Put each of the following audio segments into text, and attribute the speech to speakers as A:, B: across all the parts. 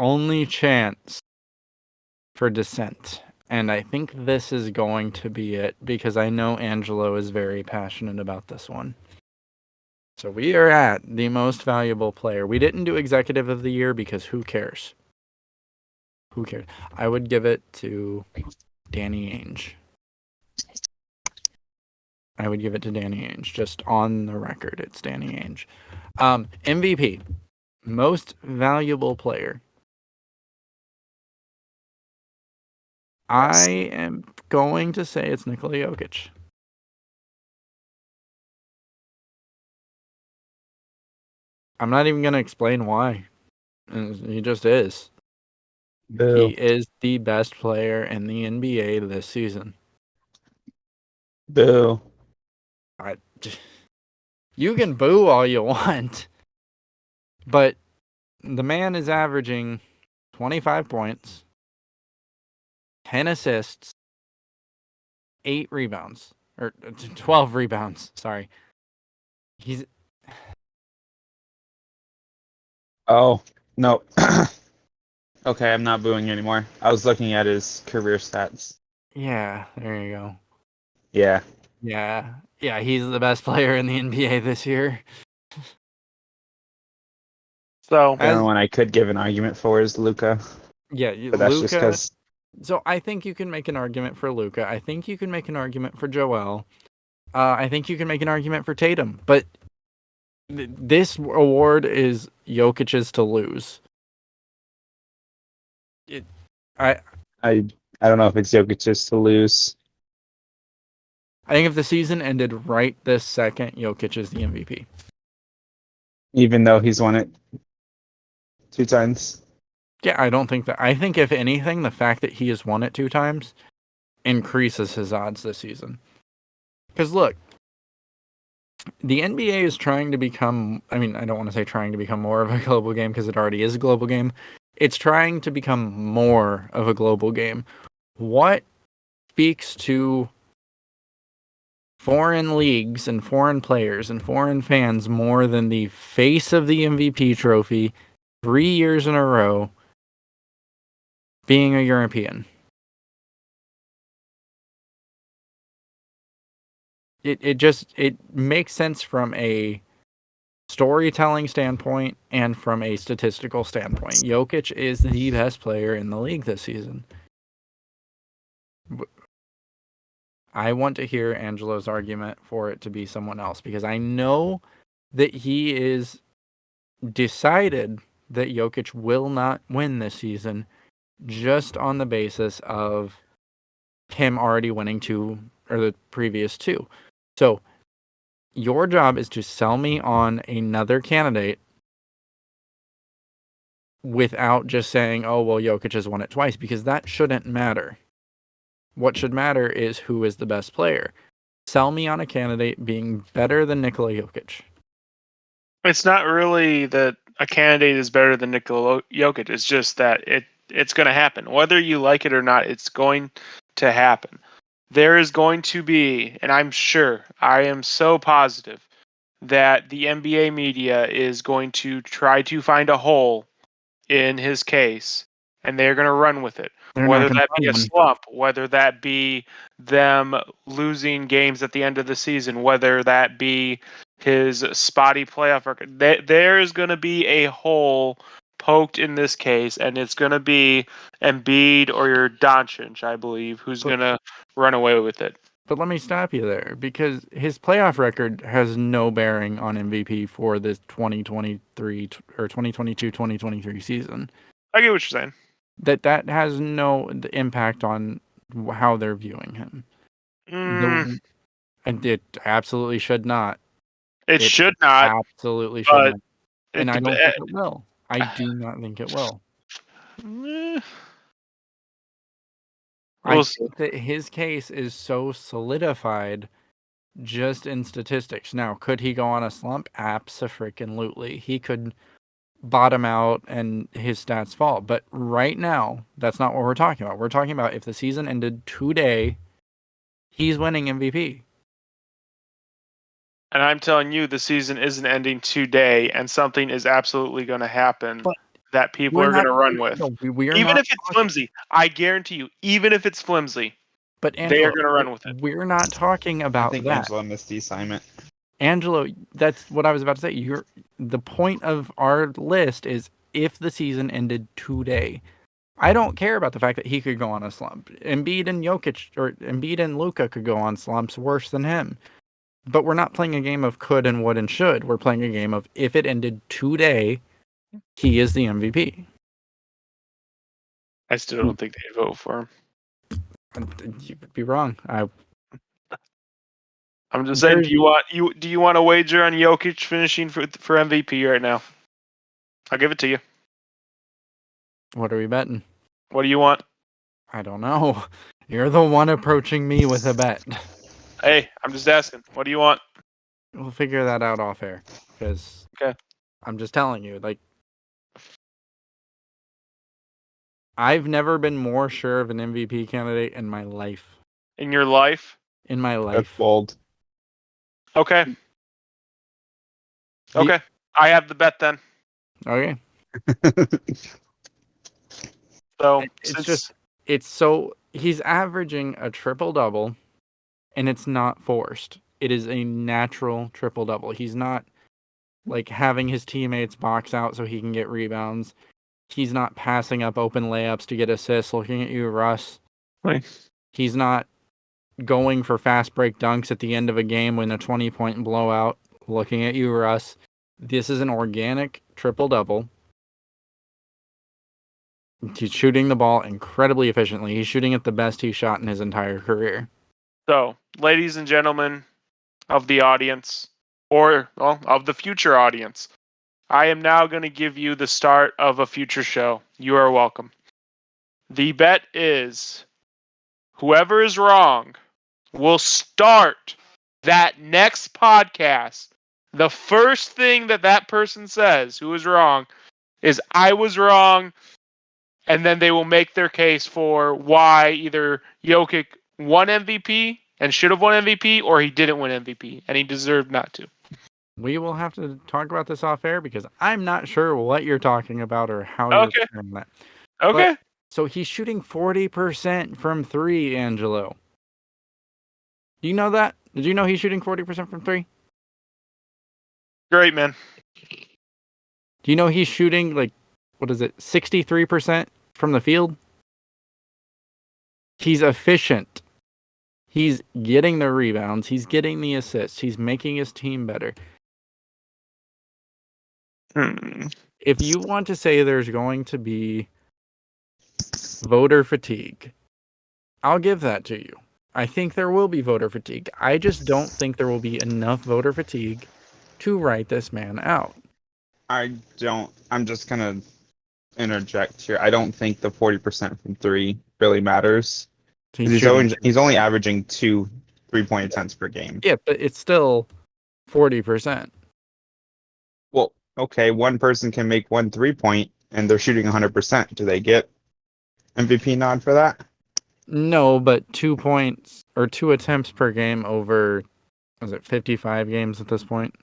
A: only chance for dissent. And I think this is going to be it because I know Angelo is very passionate about this one. So we are at the most valuable player. We didn't do executive of the year because who cares? Who cares? I would give it to Danny Ainge. I would give it to Danny Ainge. Just on the record, it's Danny Ainge. MVP, most valuable player. I am going to say it's Nikola Jokic. I'm not even going to explain why. He just is.
B: Boo.
A: He is the best player in the NBA this season.
B: Boo.
A: You can boo all you want, but the man is averaging 25 points, 10 assists, 8 rebounds, or 12 rebounds. Sorry. He's.
B: Oh, no. Okay, I'm not booing anymore. I was looking at his career stats.
A: Yeah, there you go.
B: Yeah.
A: Yeah, he's the best player in the NBA this year.
C: So
B: the only one I could give an argument for is Luka.
A: Yeah,
B: But that's just
A: Luka.
B: because.
A: So I think you can make an argument for Luka. I think you can make an argument for Joel. I think you can make an argument for Tatum. But this award is Jokic's to lose.
B: I don't know if it's Jokic's to lose.
A: I think if the season ended right this second, Jokic is the MVP.
B: Even though he's won it 2 times.
A: Yeah, I don't think that. I think if anything, the fact that he has won it 2 times increases his odds this season. Because look, the NBA is trying to become, I mean, I don't want to say trying to become more of a global game because it already is a global game. It's trying to become more of a global game. What speaks to foreign leagues and foreign players and foreign fans more than the face of the MVP trophy 3 years in a row being a European? It makes sense from a storytelling standpoint and from a statistical standpoint. Jokic is the best player in the league this season. I want to hear Angelo's argument for it to be someone else because I know that he is decided that Jokic will not win this season just on the basis of him already winning 2 or the previous 2. So your job is to sell me on another candidate without just saying, oh, well, Jokic has won it twice, because that shouldn't matter. What should matter is who is the best player. Sell me on a candidate being better than Nikola Jokic.
C: it's not really that a candidate is better than Nikola Jokic. It's just that it's going to happen. Whether you like it or not, it's going to happen. There is going to be, and I'm sure, I am so positive, that the NBA media is going to try to find a hole in his case, and they're going to run with it.
A: They're
C: Whether
A: not gonna
C: that be a
A: find one.
C: slump, whether that be them losing games at the end of the season, whether that be his spotty playoff record, there is going to be a hole poked in this case, and it's going to be Embiid or your Doncic, I believe, who's going to run away with it.
A: But let me stop you there, because his playoff record has no bearing on MVP for this 2023 or 2022-2023 season.
C: I get what you're saying.
A: That has no impact on how they're viewing him. And it absolutely should not.
C: It should not.
A: Absolutely should not. And I don't
C: dep-
A: think it will. I do not think it will. I think that his case is so solidified just in statistics. Now, could he go on a slump? Abso-freaking-lutely. He could bottom out and his stats fall. But right now, that's not what we're talking about. We're talking about if the season ended today, he's winning MVP.
C: And I'm telling you, the season isn't ending today, and something is absolutely going to happen.
A: But
C: that people
A: We're
C: are going
A: not.
C: to run with.
A: No, we are
C: Even
A: not
C: if it's
A: talking.
C: flimsy, I guarantee you, even if it's flimsy,
A: But
C: they
A: Angelo,
C: are going to run with it.
A: we're not talking
B: I
A: about
B: think
A: that.
B: Angelo missed the assignment.
A: Angelo, that's what I was about to say. The point of our list is if the season ended today. I don't care about the fact that he could go on a slump. Embiid and Jokic or Embiid and Luka could go on slumps worse than him. But we're not playing a game of could and would and should. We're playing a game of if it ended today, he is the MVP.
C: I still don't think they'd vote for him.
A: You would be wrong.
C: I'm just saying. Do you want to wager on Jokic finishing for MVP right now? I'll give it to you.
A: What are we betting?
C: What do you want?
A: I don't know. You're the one approaching me with a bet.
C: Hey, I'm just asking. What do you want?
A: We'll figure that out off air. Because
C: Okay.
A: I'm just telling you, like, I've never been more sure of an MVP candidate in my life.
C: In your life?
A: In my
B: That's
A: life.
B: bold.
C: Okay. Okay. I have the bet then.
A: Okay.
C: So
A: He's averaging a triple double, and it's not forced. It is a natural triple double. He's not like having his teammates box out so he can get rebounds. He's not passing up open layups to get assists. Looking at you, Russ.
C: Nice.
A: He's not going for fast break dunks at the end of a game when a 20-point blowout. Looking at you, Russ. This is an organic triple double. He's shooting the ball incredibly efficiently. He's shooting at the best he's shot in his entire career.
C: So, ladies and gentlemen of the audience, or of the future audience, I am now going to give you the start of a future show. You are welcome. The bet is whoever is wrong will start that next podcast. The first thing that person says who is wrong is I was wrong, and then they will make their case for why either Jokic won MVP and should have won MVP, or he didn't win MVP and he deserved not to.
A: We will have to talk about this off air because I'm not sure what you're talking about or how you're saying that.
C: Okay.
A: So he's shooting 40% from three, Angelo. Do you know that? Did you know he's shooting 40% from three?
C: Great, man.
A: Do you know he's shooting 63% from the field? He's efficient. He's getting the rebounds. He's getting the assists. He's making his team better. If you want to say there's going to be voter fatigue, I'll give that to you. I think there will be voter fatigue. I just don't think there will be enough voter fatigue to write this man out.
B: I'm just going to interject here. I don't think the 40% from three really matters. He's only averaging 2 3-point attempts per game.
A: Yeah, but it's still 40%.
B: Well, okay, one person can make 1 3-point and they're shooting 100%. Do they get MVP nod for that?
A: No, but 2 points or 2 attempts per game over, was it 55 games at this point?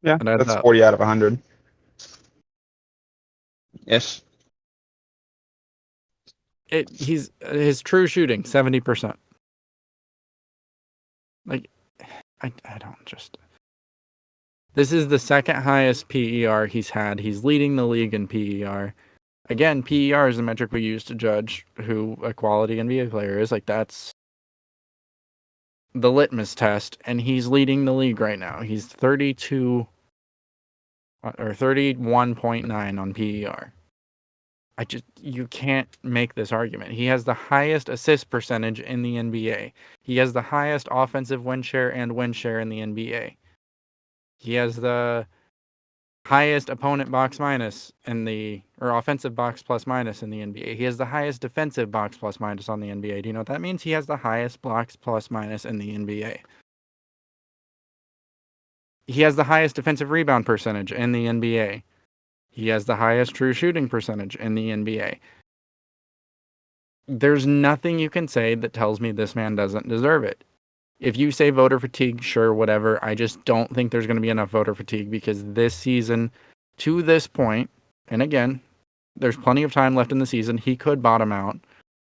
B: Yeah, that's 40 out of 100. Ish.
A: His true shooting 70%. Like, I don't just. This is the second highest PER he's had. He's leading the league in PER. Again, PER is the metric we use to judge who a quality NBA player is. Like, that's the litmus test, and he's leading the league right now. He's 32 or 31.9 on PER. You can't make this argument. He has the highest assist percentage in the NBA. He has the highest offensive win share and win share in the NBA. He has the highest opponent box minus or offensive box plus minus in the NBA. He has the highest defensive box plus minus on the NBA. Do you know what that means? He has the highest blocks plus minus in the NBA. He has the highest defensive rebound percentage in the NBA. He has the highest true shooting percentage in the NBA. There's nothing you can say that tells me this man doesn't deserve it. If you say voter fatigue, sure, whatever. I just don't think there's going to be enough voter fatigue because this season to this point, and again, there's plenty of time left in the season. He could bottom out.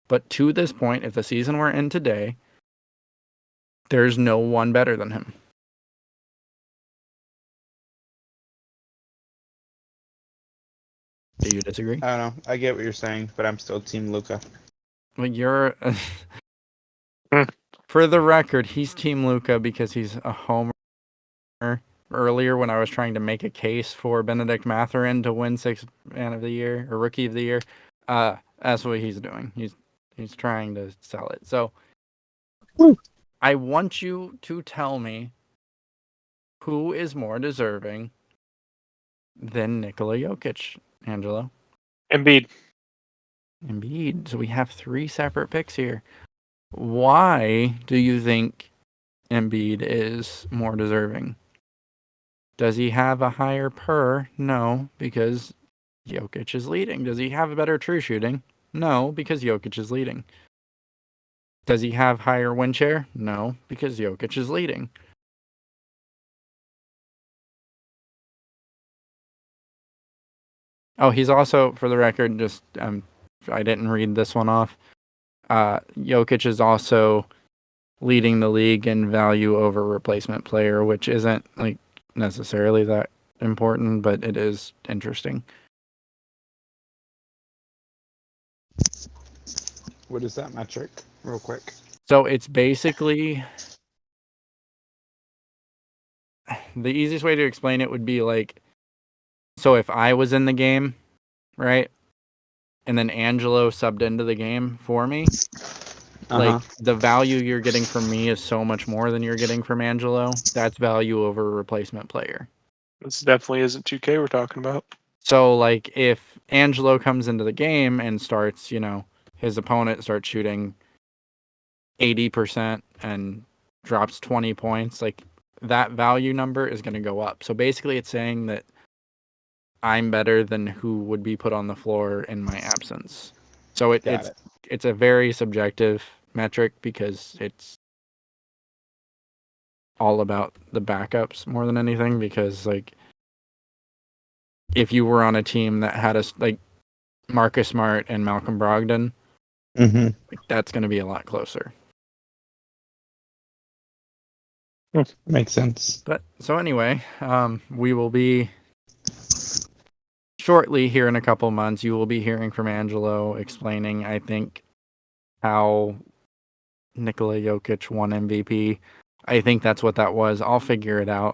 A: But to this point, if the season we're in today, there's no one better than him. Do you disagree?
B: I don't know. I get what you're saying, but I'm still Team Luka.
A: Well, you're... For the record, he's Team Luka because he's a homer. Earlier, when I was trying to make a case for Benedict Mathurin to win Sixth Man of the Year or Rookie of the Year, that's what he's doing. He's trying to sell it. So, I want you to tell me who is more deserving than Nikola Jokic, Angelo.
C: Embiid.
A: So we have 3 separate picks here. Why do you think Embiid is more deserving? Does he have a higher per? No, because Jokic is leading. Does he have a better true shooting? No, because Jokic is leading. Does he have higher win share? No, because Jokic is leading. Oh, he's also, for the record, just I didn't read this one off. Jokic is also leading the league in value over replacement player, which isn't like necessarily that important, but it is interesting.
B: What is that metric? Real quick.
A: So it's basically, the easiest way to explain it would be like, so if I was in the game, right, and then Angelo subbed into the game for me, like the value you're getting from me is so much more than you're getting from Angelo. That's value over a replacement player.
C: This definitely isn't 2K we're talking about.
A: So like if Angelo comes into the game and starts, his opponent starts shooting 80% and drops 20 points, like that value number is going to go up. So basically it's saying that I'm better than who would be put on the floor in my absence. So it's a very subjective metric because it's all about the backups more than anything, because like if you were on a team that had like Marcus Smart and Malcolm Brogdon, like, that's going to be a lot closer.
B: Makes sense.
A: But so anyway, we will be shortly here in a couple months. You will be hearing from Angelo explaining, I think, how Nikola Jokic won MVP. I think that's what that was. I'll figure it out.